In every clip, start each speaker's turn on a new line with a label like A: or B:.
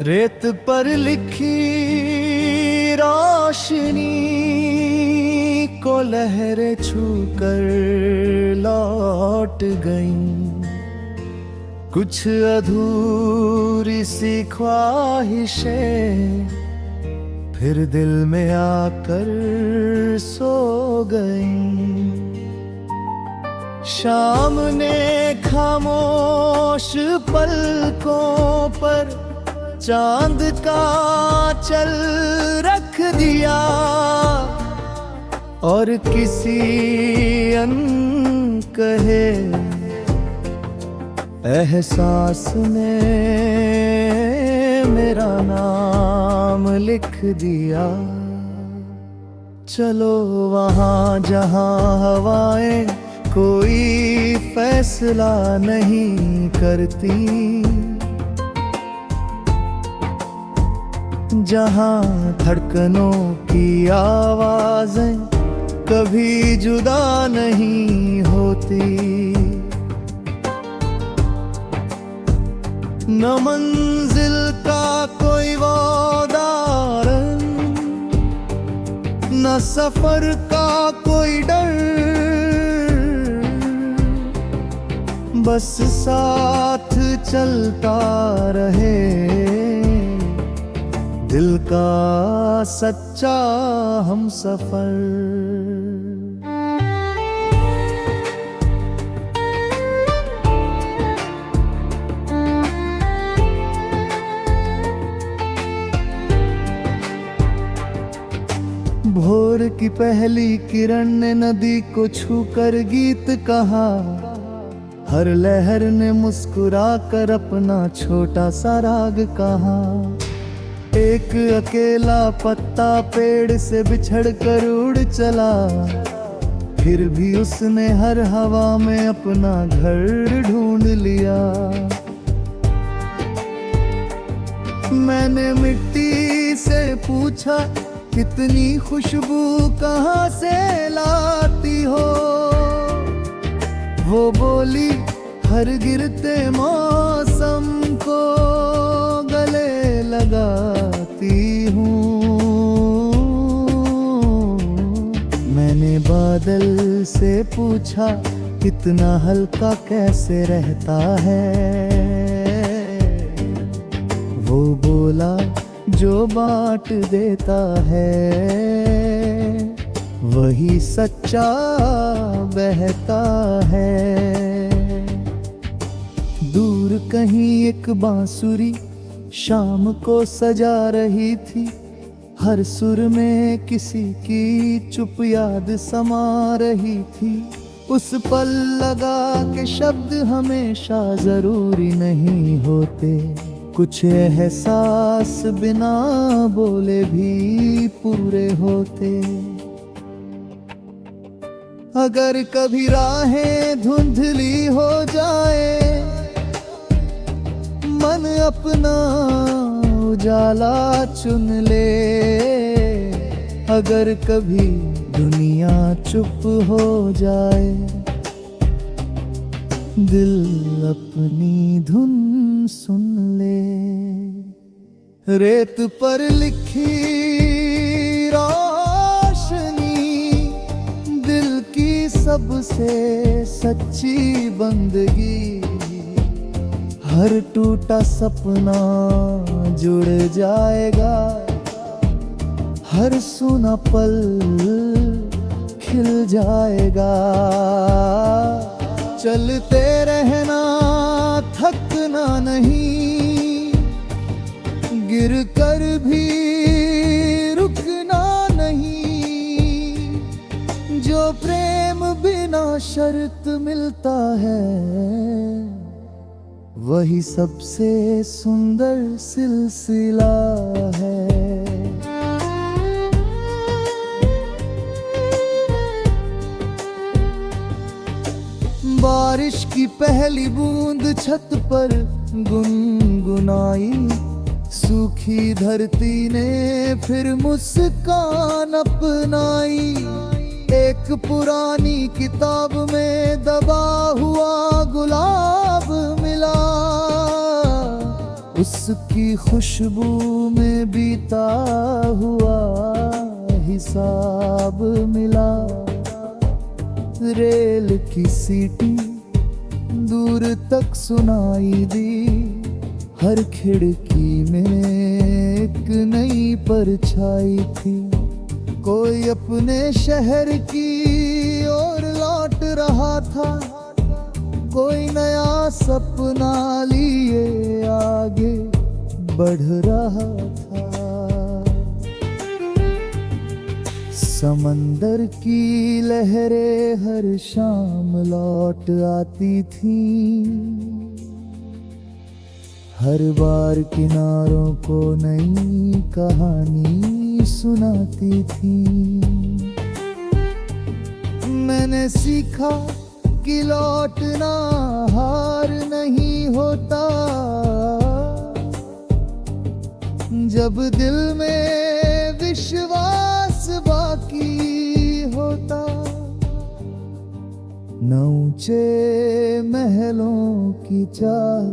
A: रेत पर लिखी रोशनी को लहरें छूकर लौट गईं। कुछ अधूरी सी ख्वाहिशें फिर दिल में आकर सो गईं। शाम ने खामोश पलकों पर चांद का चल रख दिया और किसी अनकहे एहसास ने मेरा नाम लिख दिया। चलो वहाँ जहाँ हवाएं कोई फैसला नहीं करती, जहाँ धड़कनों की आवाजें कभी जुदा नहीं होती। न मंजिल का कोई वादार, न सफर का कोई डर, बस साथ चलता रहे दिल का सच्चा हमसफर। भोर की पहली किरण ने नदी को छूकर गीत कहा। हर लहर ने मुस्कुरा कर अपना छोटा सा राग कहा। एक अकेला पत्ता पेड़ से बिछड़ कर उड़ चला, फिर भी उसने हर हवा में अपना घर ढूंढ लिया। मैंने मिट्टी से पूछा, कितनी खुशबू कहाँ से लाती हो? वो बोली, हर गिरते मौसम को गले लगाती हूँ। मैंने बादल से पूछा, कितना हल्का कैसे रहता है? वो बोला, जो बांट देता है वही सच्चा बहता है। दूर कहीं एक बांसुरी शाम को सजा रही थी। हर सुर में किसी की चुप याद समा रही थी। उस पल लगा के शब्द हमेशा जरूरी नहीं होते, कुछ एहसास बिना बोले भी पूरे होते। अगर कभी राहें धुंधली हो जाए, मन अपना उजाला चुन ले। अगर कभी दुनिया चुप हो जाए, दिल अपनी धुन सुन ले। रेत पर लिखी रोशनी दिल की सबसे सच्ची बंदगी। हर टूटा सपना जुड़ जाएगा, हर सुना पल खिल जाएगा। चलते रहना, थकना नहीं, गिर कर भी रुकना नहीं। जो प्रेम बिना शर्त मिलता है, वही सबसे सुंदर सिलसिला है। बारिश की पहली बूंद छत पर गुनगुनाई। सूखी धरती ने फिर मुस्कान अपनाई। एक पुरानी किताब में दबा हुआ गुलाब मिला। उसकी खुशबू में बीता हुआ हिसाब मिला। रेल की सीटी दूर तक सुनाई दी, हर खिड़की में एक नई परछाई थी। कोई अपने शहर की ओर लौट रहा था, कोई नया सपना लिए आगे बढ़ रहा था। समंदर की लहरें हर शाम लौट आती थीं, हर बार किनारों को नई कहानी सुनाती थी। मैंने सीखा कि लौटना हार नहीं होता, जब दिल में विश्वास बाकी होता। न ऊंचे महलों की चाल,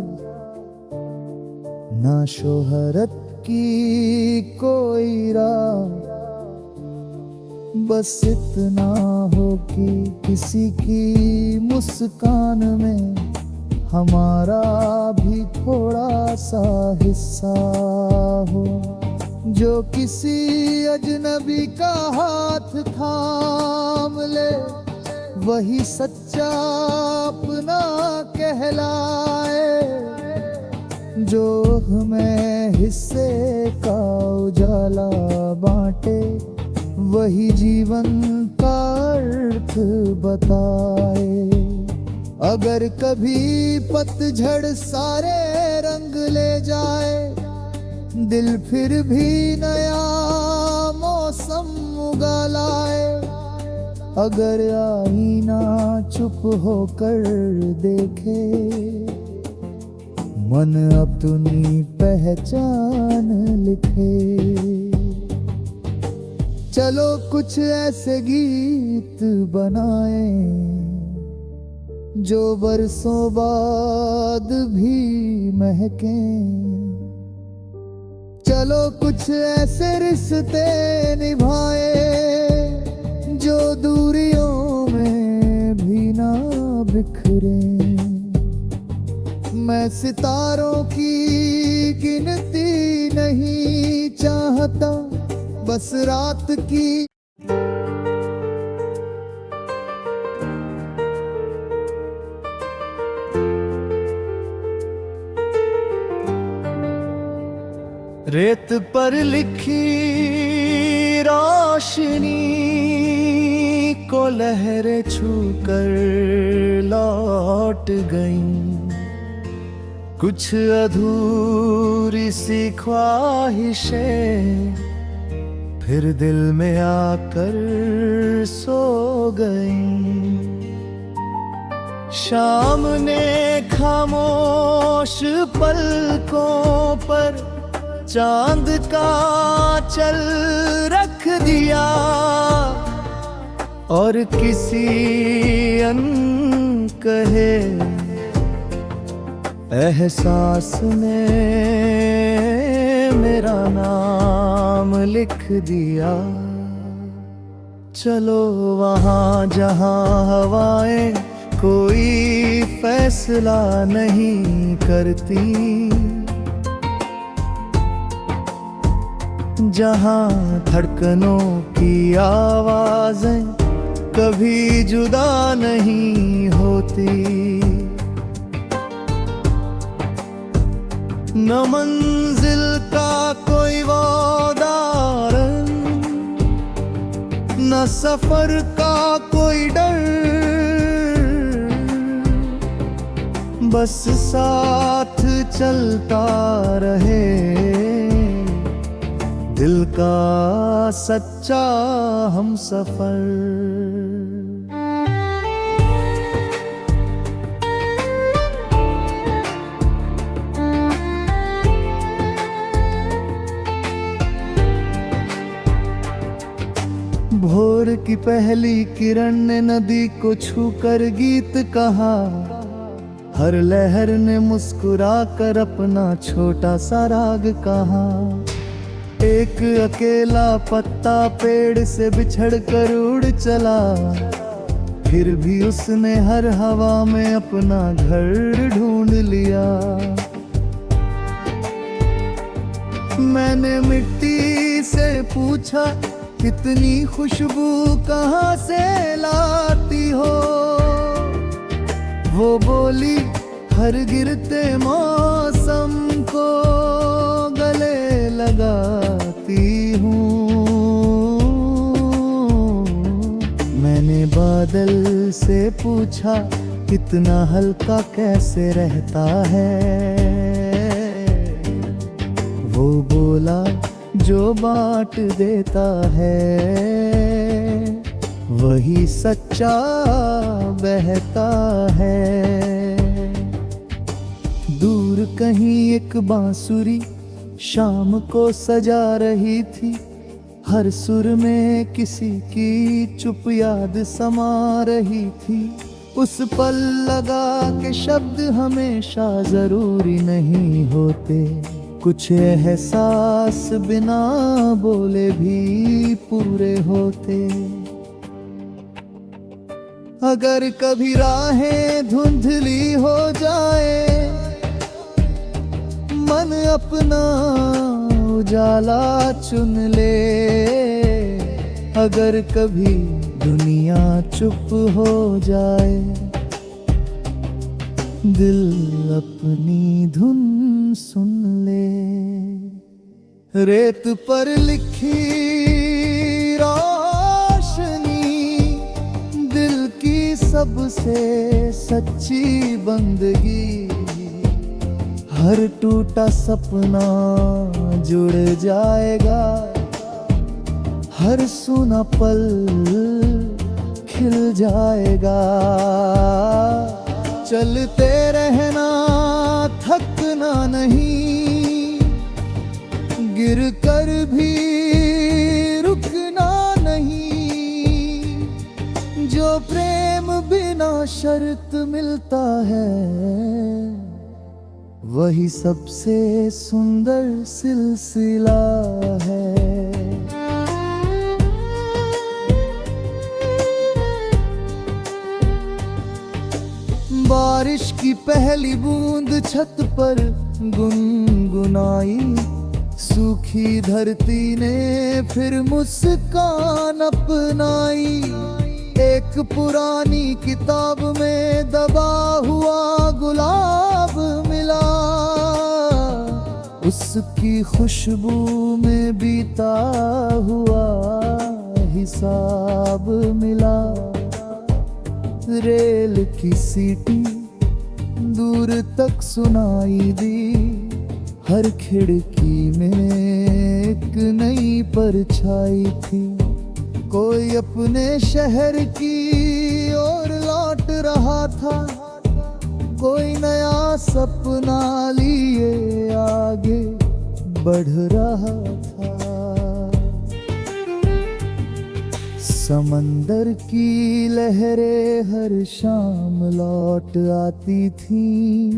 A: ना शोहरत की कोई राह, बस इतना हो कि किसी की मुस्कान में हमारा भी थोड़ा सा हिस्सा हो। जो किसी अजनबी का हाथ थाम ले, वही सच्चा अपना कहलाए। जो हमें हिस्से का उजाला बांटे, वही जीवन का अर्थ बताए। अगर कभी पतझड़ सारे रंग ले जाए, दिल फिर भी नया मौसम उगा लाए। अगर आईना चुप होकर देखे, मन अपनी पहचान लिखे। चलो कुछ ऐसे गीत बनाएं जो बरसों बाद भी महकें। चलो कुछ ऐसे रिश्ते निभाएं जो दूरियों में भी ना बिखरें। मैं सितारों की गिनती नहीं चाहता, बस रात की। रेत पर लिखी रोशनी को लहरें छूकर लौट गईं। कुछ अधूरी सी ख्वाहिशें फिर दिल में आकर सो गईं। शाम ने खामोश पलकों पर चांद का चल रख दिया, और किसी अनकहे एहसास ने मेरा नाम लिख दिया। चलो वहाँ जहाँ हवाएं कोई फैसला नहीं करती, जहाँ धड़कनों की आवाजें कभी जुदा नहीं होती। न मंजिल का कोई वादार, न सफर का कोई डर, बस साथ चलता रहे दिल का सच्चा हमसफर। भोर की पहली किरण ने नदी को छूकर गीत कहा। हर लहर ने मुस्कुरा कर अपना छोटा सा राग कहा। एक अकेला पत्ता पेड़ से बिछड़ कर उड़ चला, फिर भी उसने हर हवा में अपना घर ढूंढ लिया। मैंने मिट्टी से पूछा, कितनी खुशबू कहाँ से लाती हो? वो बोली, हर गिरते मौसम को गले लगाती हूँ। मैंने बादल से पूछा, कितना हल्का कैसे रहता है? वो बोला, जो बांट देता है वही सच्चा बहता है। दूर कहीं एक बांसुरी शाम को सजा रही थी, हर सुर में किसी की चुप याद समा रही थी। उस पल लगा के शब्द हमेशा जरूरी नहीं होते, कुछ एहसास बिना बोले भी पूरे होते। अगर कभी राहें धुंधली हो जाए, मन अपना उजाला चुन ले। अगर कभी दुनिया चुप हो जाए, दिल अपनी धुन सुन ले। रेत पर लिखी रोशनी, दिल की सबसे सच्ची बंदगी। हर टूटा सपना जुड़ जाएगा, हर सुना पल खिल जाएगा। चलते रहना, थकना नहीं, गिर कर भी रुकना नहीं। जो प्रेम बिना शर्त मिलता है, वही सबसे सुंदर सिलसिला है। बारिश की पहली बूंद छत पर गुनगुनाई, सूखी धरती ने फिर मुस्कान अपनाई। एक पुरानी किताब में दबा हुआ गुलाब मिला, उसकी खुशबू में बीता हुआ हिसाब मिला। रेल की सीटी दूर तक सुनाई दी, हर खिड़की में एक नई परछाई थी। कोई अपने शहर की ओर लौट रहा था, कोई नया सपना लिए आगे बढ़ रहा था। समंदर की लहरें हर शाम लौट आती थीं,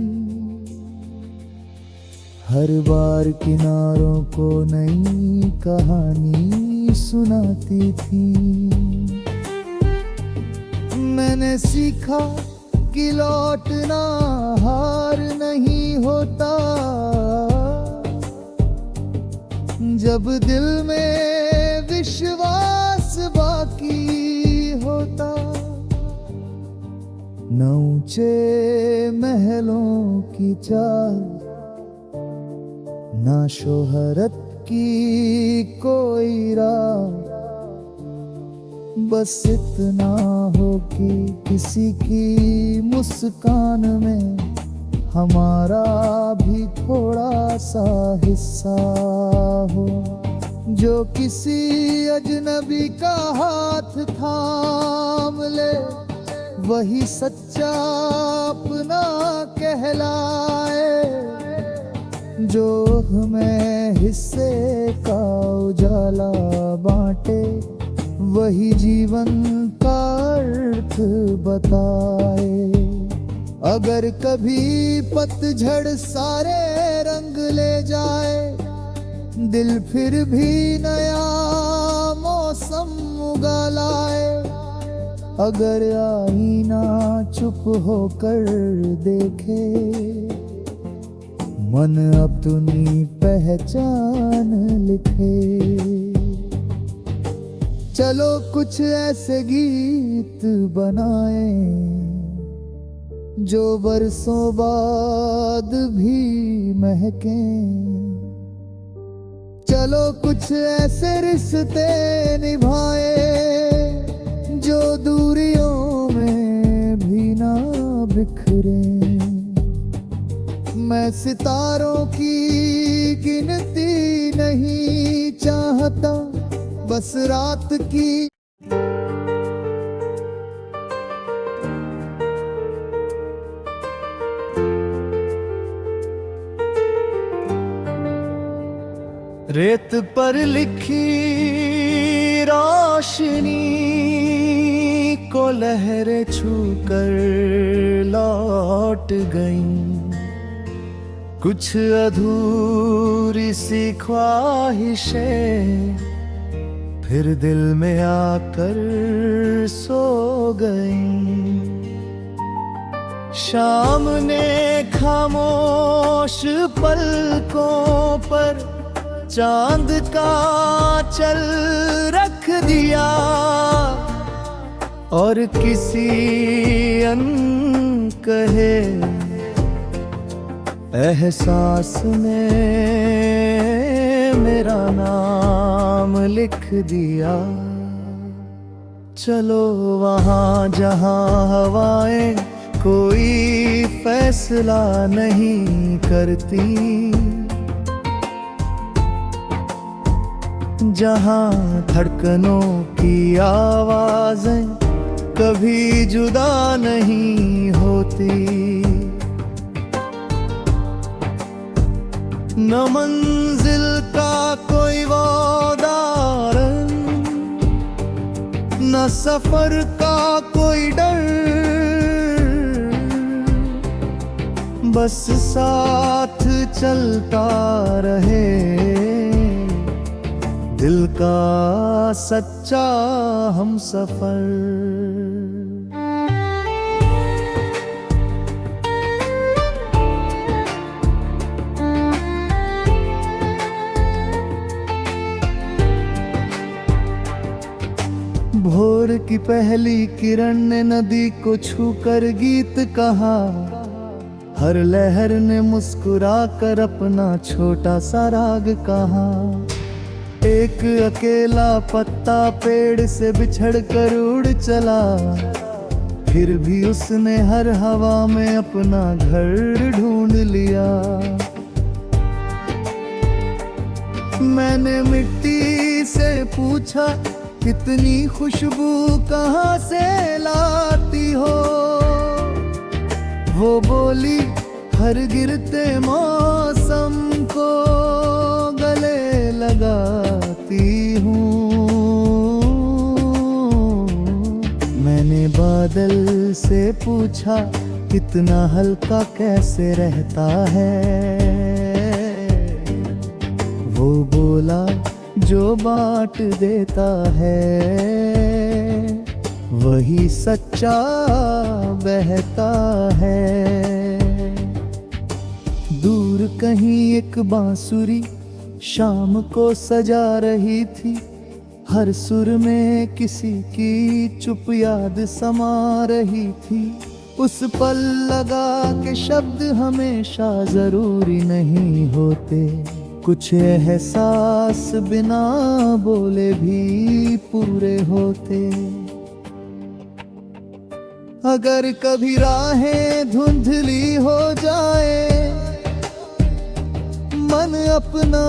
A: हर बार किनारों को नई कहानी सुनाती थीं। मैंने सीखा कि लौटना हार नहीं होता, जब दिल में विश्वास बाकी होता। न ऊंचे महलों की चाल, ना शोहरत की कोई राह, बस इतना हो कि किसी की मुस्कान में हमारा भी थोड़ा सा हिस्सा हो। जो किसी अजनबी का हाथ थाम ले, वही सच्चा अपना कहलाए। जो हमें हिस्से का उजाला बांटे, वही जीवन का अर्थ बताए। अगर कभी पतझड़ सारे रंग ले जाए, दिल फिर भी नया मौसम उगा लाए। अगर आईना चुप होकर देखे, मन अपनी पहचान लिखे। चलो कुछ ऐसे गीत बनाएं जो बरसों बाद भी महकें। चलो कुछ ऐसे रिश्ते निभाएं जो दूरियों में भी ना बिखरें। मैं सितारों की गिनती नहीं चाहता, बस रात की। रेत पर लिखी रोशनी को लहरें छूकर लौट गईं। कुछ अधूरी सी ख्वाहिशें फिर दिल में आकर सो गईं। शाम ने खामोश पलकों पर चांद का चल रख दिया, और किसी अनकहे एहसास ने मेरा नाम लिख दिया। चलो वहाँ जहाँ हवाएं कोई फैसला नहीं करती, जहाँ धड़कनों की आवाजें कभी जुदा नहीं होती। न मंजिल का कोई वादार, न सफर का कोई डर, बस साथ चलता रहे दिल का सच्चा हमसफर। भोर की पहली किरण ने नदी को छूकर गीत कहा। हर लहर ने मुस्कुरा कर अपना छोटा सा राग कहा। एक अकेला पत्ता पेड़ से बिछड़ कर उड़ चला, फिर भी उसने हर हवा में अपना घर ढूंढ लिया। मैंने मिट्टी से पूछा, कितनी खुशबू कहाँ से लाती हो? वो बोली, हर गिरते मौसम को गले लगाती हूँ। मैंने बादल से पूछा, कितना हल्का कैसे रहता है? वो बोला, जो बांट देता है वही सच्चा बहता है। दूर कहीं एक बांसुरी शाम को सजा रही थी। हर सुर में किसी की चुप याद समा रही थी। उस पल लगा के शब्द हमेशा जरूरी नहीं होते। कुछ एहसास बिना बोले भी पूरे होते। अगर कभी राहें धुंधली हो जाए, मन अपना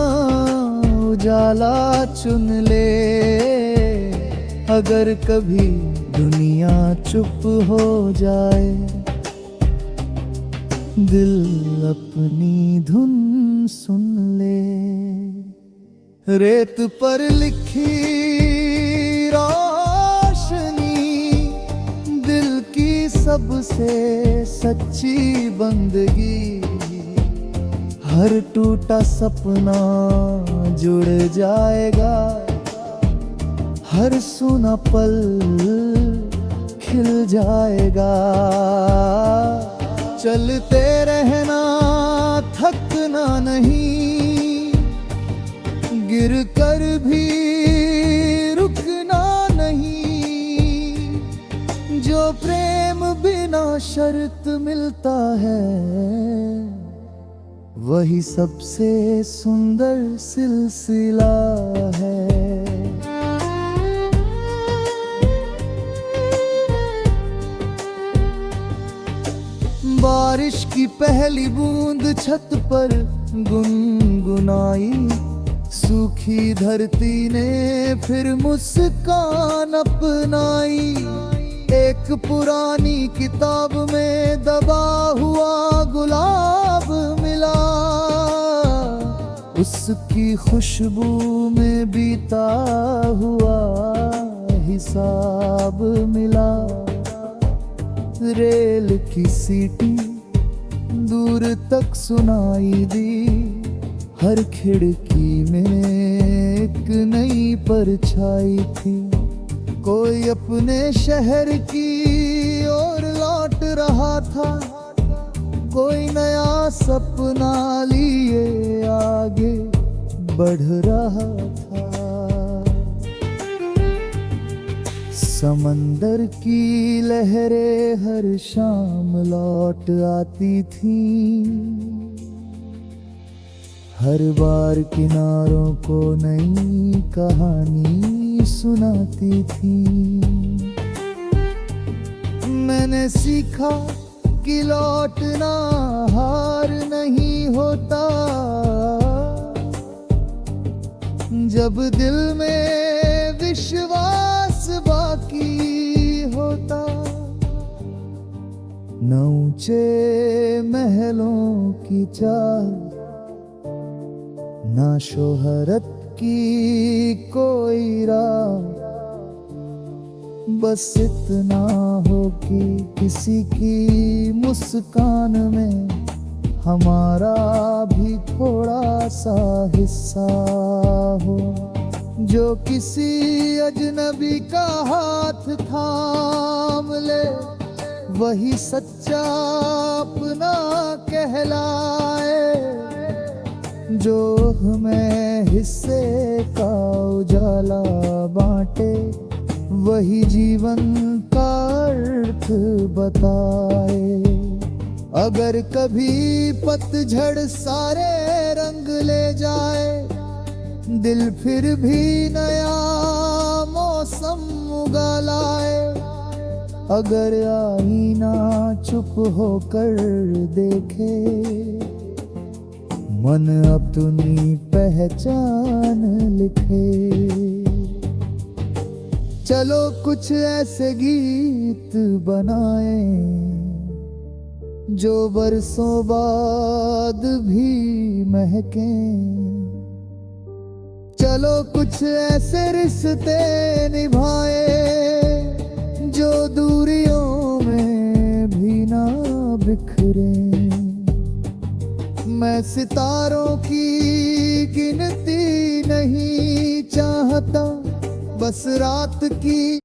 A: उजाला चुन ले। अगर कभी दुनिया चुप हो जाए, दिल अपनी धुन सुन ले। रेत पर लिखी रोशनी दिल की सब सबसे सच्ची बंदगी। हर टूटा सपना जुड़ जाएगा, हर सूना पल खिल जाएगा। चलते रहना, थकना नहीं, गिर कर भी रुकना नहीं। जो प्रेम बिना शर्त मिलता है, वही सबसे सुंदर सिलसिला है। बारिश की पहली बूंद छत पर गुनगुनाई, सूखी धरती ने फिर मुस्कान अपनाई। एक पुरानी किताब में दबा हुआ गुलाब मिला, उसकी खुशबू में बीता हुआ हिसाब मिला। रेल की सीटी दूर तक सुनाई दी, हर खिड़की में एक नई परछाई थी। कोई अपने शहर की ओर लौट रहा था, कोई नया सपना लिए आगे बढ़ रहा था। समंदर की लहरें हर शाम लौट आती थीं, हर बार किनारों को नई कहानी सुनाती थी। मैंने सीखा कि लौटना हार नहीं होता, जब दिल में विश्वास बाकी होता। न ऊंचे महलों की चाल, ना शोहरत की कोई राह, बस इतना हो कि किसी की मुस्कान में हमारा भी थोड़ा सा हिस्सा हो। जो किसी अजनबी का हाथ थाम ले, वही सच्चा अपना कहलाए। जो हमें हिस्से का उजाला बांटे, वही जीवन का अर्थ बताए। अगर कभी पतझड़ सारे रंग ले जाए, दिल फिर भी नया मौसम उगा लाए। अगर आईना चुप होकर देखे, मन अपनी पहचान लिखे। चलो कुछ ऐसे गीत बनाएं जो बरसों बाद भी महकें। चलो कुछ ऐसे रिश्ते निभाएं जो दूरियों में भी ना बिखरें। मैं सितारों की गिनती नहीं चाहता, बस रात की